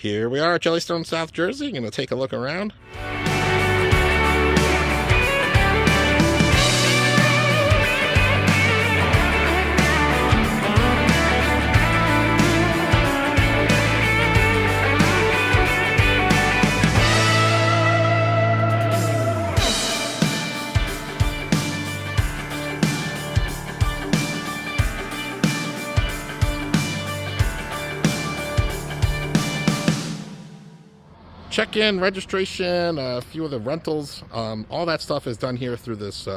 Here we are at Jellystone, South Jersey. Going to take a look around. Check-in, registration, a few of the rentals, all that stuff is done here through this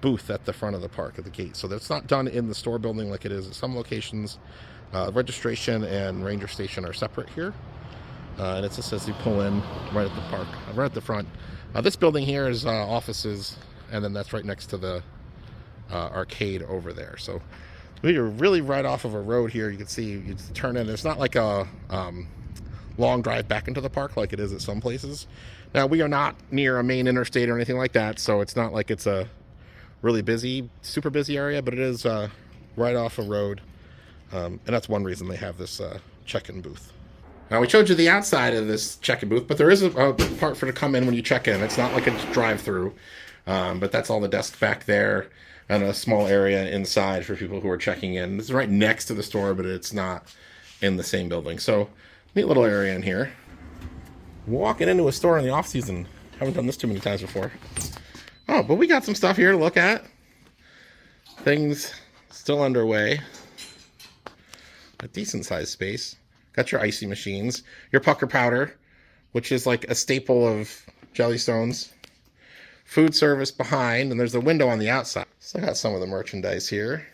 booth at the front of the park at the gate. So that's not done in the store building like it is at some locations. Registration and ranger station are separate here. And it just says you pull in right at the park, right at the front. This building here is offices, and then that's right next to the arcade over there. So we're really right off of a road here. You can see you turn in. There's not like a long drive back into the park like it is at some places. Now, we are not near a main interstate or anything like that, so it's not like it's a really busy, super busy area, but it is right off a road, and that's one reason they have this check-in booth. Now, we showed you the outside of this check-in booth, but there is a part for to come in when you check in. It's not like a drive-through, but that's all the desks back there and a small area inside for people who are checking in. This is right next to the store, but it's not in the same building. So neat little area in here. Walking into a store in the off season. Haven't done this too many times before. Oh, but we got some stuff here to look at. Things still underway. A decent sized space. Got your icy machines. Your pucker powder, which is like a staple of Jellystones. Food service behind, and there's a window on the outside. Still got some of the merchandise here.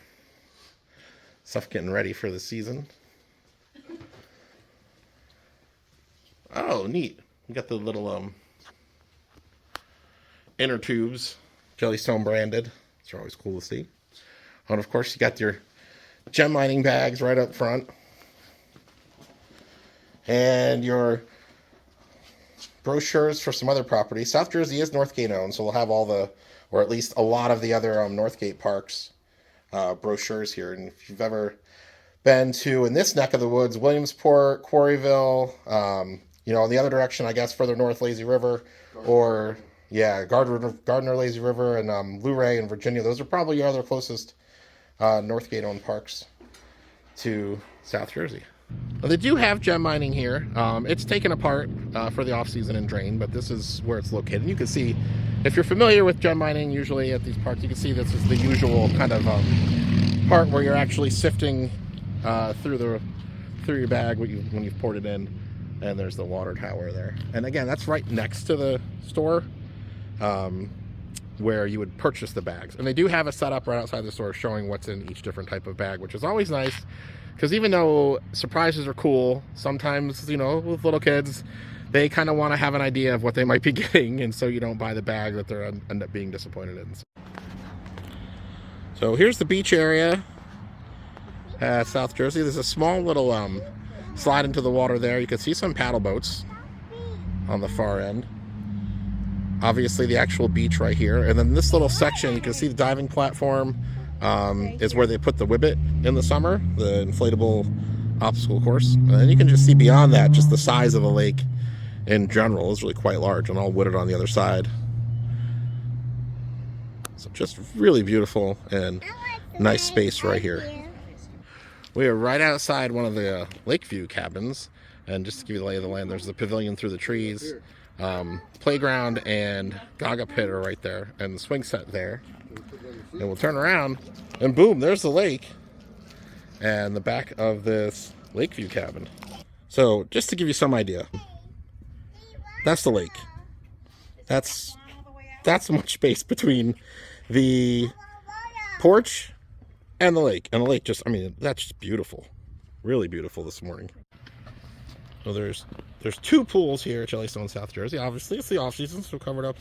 Stuff getting ready for the season. Oh, neat. We got the little inner tubes, Jellystone branded. Those are always cool to see. Oh, and of course, you got your gem mining bags right up front. And your brochures for some other properties. South Jersey is Northgate owned, so we'll have all the, or at least a lot of the other Northgate parks brochures here. And if you've ever been to, in this neck of the woods, Williamsport, Quarryville, you know, in the other direction, I guess, further north, Lazy River, or, yeah, Gardner, Lazy River, and Luray and Virginia. Those are probably your other closest Northgate-owned parks to South Jersey. Well, they do have gem mining here. It's taken apart for the off-season and drained, but this is where it's located. And you can see, if you're familiar with gem mining, usually at these parks, you can see this is the usual kind of part where you're actually sifting through your bag when you've poured it in. And there's the water tower there. And again, that's right next to the store where you would purchase the bags. And they do have a setup right outside the store showing what's in each different type of bag, which is always nice. Because even though surprises are cool, sometimes, you know, with little kids, they kind of want to have an idea of what they might be getting. And so you don't buy the bag that they're end up being disappointed in. So here's the beach area at South Jersey. There's a small little slide into the water there. You can see some paddle boats on the far end. Obviously the actual beach right here. And then this little section, you can see the diving platform is where they put the Whibbit in the summer, the inflatable obstacle course. And then you can just see beyond that, just the size of the lake in general is really quite large and all wooded on the other side. So just really beautiful and nice space right here. We are right outside one of the Lakeview cabins, and just to give you the lay of the land, there's the pavilion through the trees, playground and gaga pit are right there, and the swing set there. And we'll turn around, and boom, there's the lake, and the back of this Lakeview cabin. So just to give you some idea, that's the lake. That's much space between the porch and the lake. And the lake just, I mean, that's just beautiful. Really beautiful this morning. So there's two pools here at Jellystone, South Jersey. Obviously, it's the off-season, so covered up.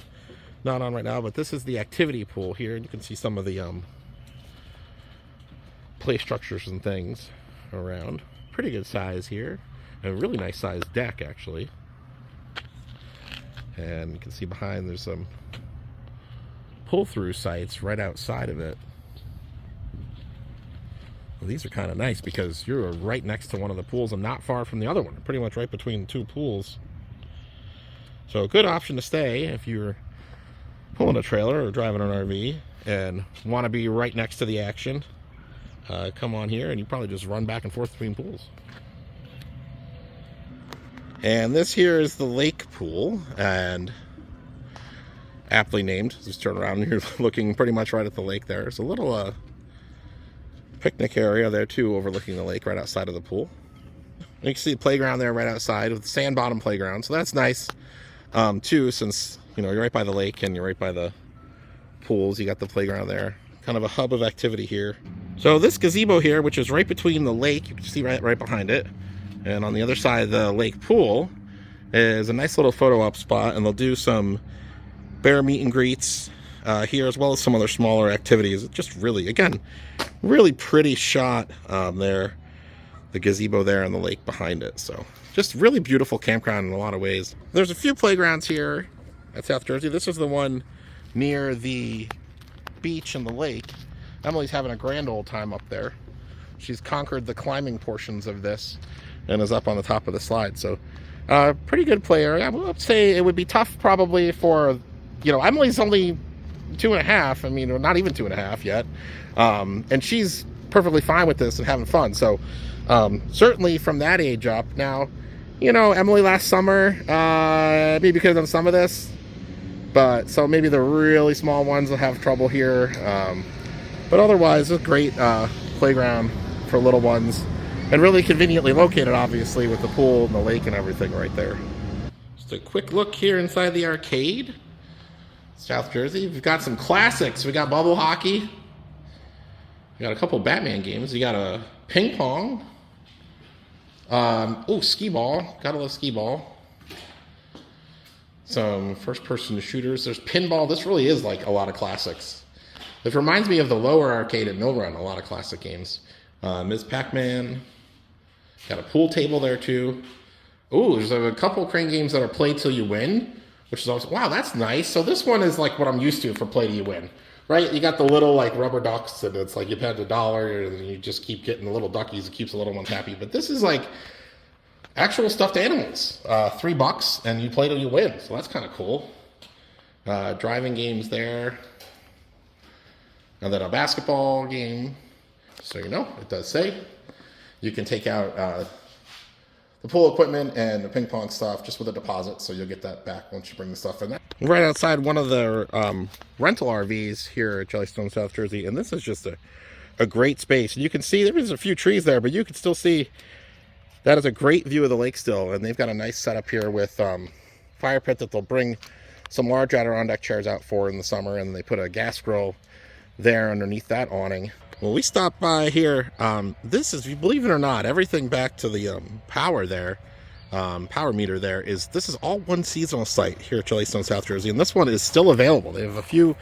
Not on right now, but this is the activity pool here. And you can see some of the play structures and things around. Pretty good size here. And a really nice sized deck, actually. And you can see behind there's some pull-through sites right outside of it. Well, these are kind of nice because you're right next to one of the pools and not far from the other one. Pretty much right between two pools. So a good option to stay if you're pulling a trailer or driving an RV and want to be right next to the action. Come on here and you probably just run back and forth between pools. And this here is the lake pool, and aptly named. Just turn around and you're looking pretty much right at the lake there. There's a little picnic area there too, overlooking the lake right outside of the pool. You can see the playground there right outside with the sand bottom playground, so that's nice too, since you're right by the lake and you're right by the pools. You got the playground there, kind of a hub of activity here. So this gazebo here, which is right between the lake, you can see right behind it, and on the other side of the lake pool is a nice little photo op spot, and they'll do some bear meet and greets here, as well as some other smaller activities. It's just really, again, really pretty shot there, the gazebo there and the lake behind it. So just really beautiful campground in a lot of ways. There's a few playgrounds here at South Jersey. This is the one near the beach and the lake. Emily's having a grand old time up there. She's conquered the climbing portions of this and is up on the top of the slide. So pretty good play area. I would say it would be tough probably for, Emily's only 2.5. I mean, not even 2.5 yet. And she's perfectly fine with this and having fun. So certainly from that age up. Now, Emily last summer maybe could have done some of this, but so maybe the really small ones will have trouble here. But otherwise, it's a great playground for little ones, and really conveniently located, obviously, with the pool and the lake and everything right there. Just a quick look here inside the arcade. South Jersey. We've got some classics. We got bubble hockey. We got a couple Batman games. You got a ping pong. Skee ball. Gotta love skee ball. Some first-person shooters. There's pinball. This really is like a lot of classics. It reminds me of the lower arcade at Mill Run, a lot of classic games. Ms. Pac-Man. Got a pool table there, too. Ooh, there's a couple crane games that are play till you win, which is also, wow, that's nice. So this one is like what I'm used to for play till you win, right? You got the little like rubber ducks, and it's like you pay $1, and you just keep getting the little duckies. It keeps the little ones happy. But this is like actual stuffed animals. $3, and you play till you win. So that's kind of cool. Driving games there. And then a basketball game. So it does say you can take out the pool equipment and the ping pong stuff just with a deposit, so you'll get that back once you bring the stuff in there. Right outside one of the rental RVs here at Jellystone, South Jersey, and this is just a great space. And you can see there's a few trees there, but you can still see that is a great view of the lake still, and they've got a nice setup here with fire pit that they'll bring some large Adirondack chairs out for in the summer, and they put a gas grill there underneath that awning. Well, we stopped by here. This is, if you believe it or not, everything back to the power there, power meter there, this is all one seasonal site here at Jellystone, South Jersey, and this one is still available. They have a few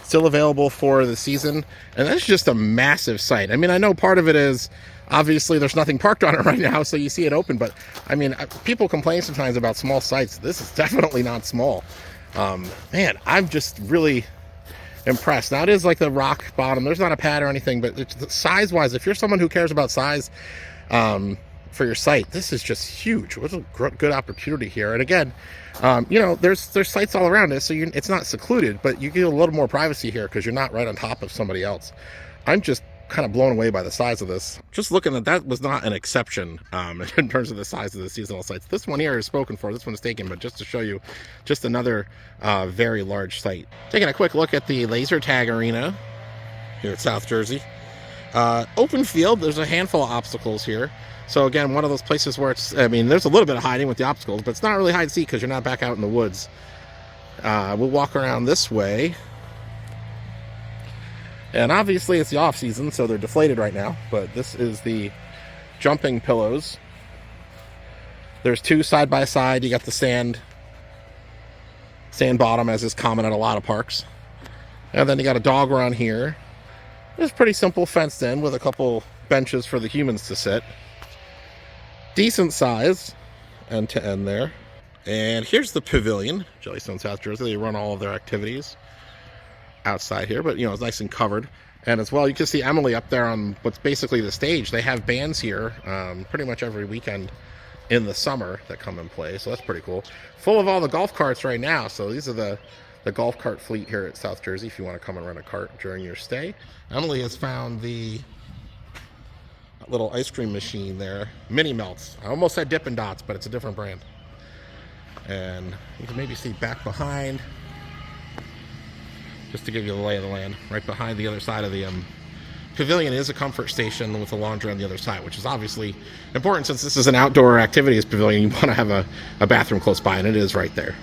still available for the season, and that's just a massive site. I mean, I know part of it is obviously there's nothing parked on it right now, so you see it open, but I mean, people complain sometimes about small sites. This is definitely not small. Man, I'm just really impressed. Now it is like the rock bottom. There's not a pad or anything, but size wise, if you're someone who cares about size for your site, this is just huge. What's a good opportunity here. And again, there's sites all around it, so it's not secluded, but you get a little more privacy here because you're not right on top of somebody else. I'm just kind of blown away by the size of this. Just looking at that was not an exception in terms of the size of the seasonal sites. This one here is spoken for. This one is taken, but just to show you, just another very large site. Taking a quick look at the laser tag arena here at South Jersey. Open field. There's a handful of obstacles here. So again, one of those places where there's a little bit of hiding with the obstacles, but it's not really hide and seek because you're not back out in the woods. We'll walk around this way. And obviously it's the off season, so they're deflated right now, but this is the jumping pillows. There's two side by side. You got the sand bottom, as is common at a lot of parks. And then you got a dog run here. It's pretty simple, fenced in with a couple benches for the humans to sit. Decent size end to end there. And here's the Pavilion, Jellystone, South Jersey. They run all of their activities outside here, but it's nice and covered. And as well, you can see Emily up there on what's basically the stage. They have bands here pretty much every weekend in the summer that come and play, so that's pretty cool. Full of all the golf carts right now, so these are the golf cart fleet here at South Jersey if you want to come and rent a cart during your stay. Emily has found the little ice cream machine there, Mini Melts. I almost said Dippin' Dots, but it's a different brand. And you can maybe see back behind, just to give you the lay of the land, right behind the other side of the Pavilion is a comfort station with a laundry on the other side, which is obviously important since this is an outdoor activities pavilion. You want to have a bathroom close by, and it is right there.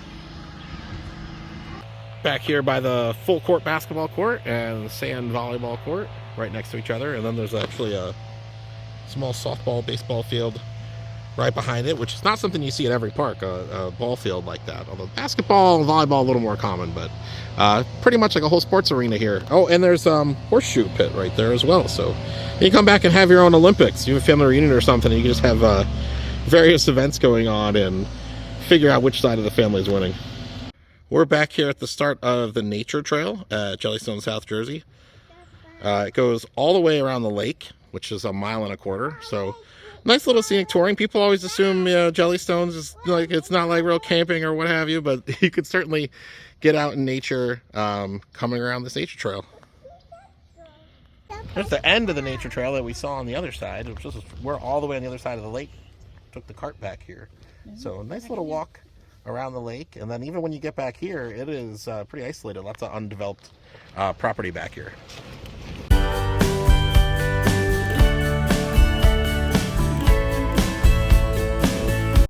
Back here by the full court basketball court and the sand volleyball court right next to each other, and then there's actually a small softball baseball field right behind it, which is not something you see at every park, a ball field like that. Although basketball and volleyball a little more common, but pretty much like a whole sports arena here. Oh, and there's horseshoe pit right there as well. So you can come back and have your own Olympics. You have a family reunion or something, and you can just have various events going on and figure out which side of the family is winning. We're back here at the start of the nature trail at Jellystone, South Jersey. It goes all the way around the lake, which is 1.25 miles. So nice little scenic touring. People always assume, Jellystones is like, it's not like real camping or what have you, but you could certainly get out in nature coming around this nature trail. Here's the end of the nature trail that we saw on the other side, which is we're all the way on the other side of the lake. Took the cart back here. So a nice little walk around the lake, and then even when you get back here, it is pretty isolated. Lots of undeveloped property back here.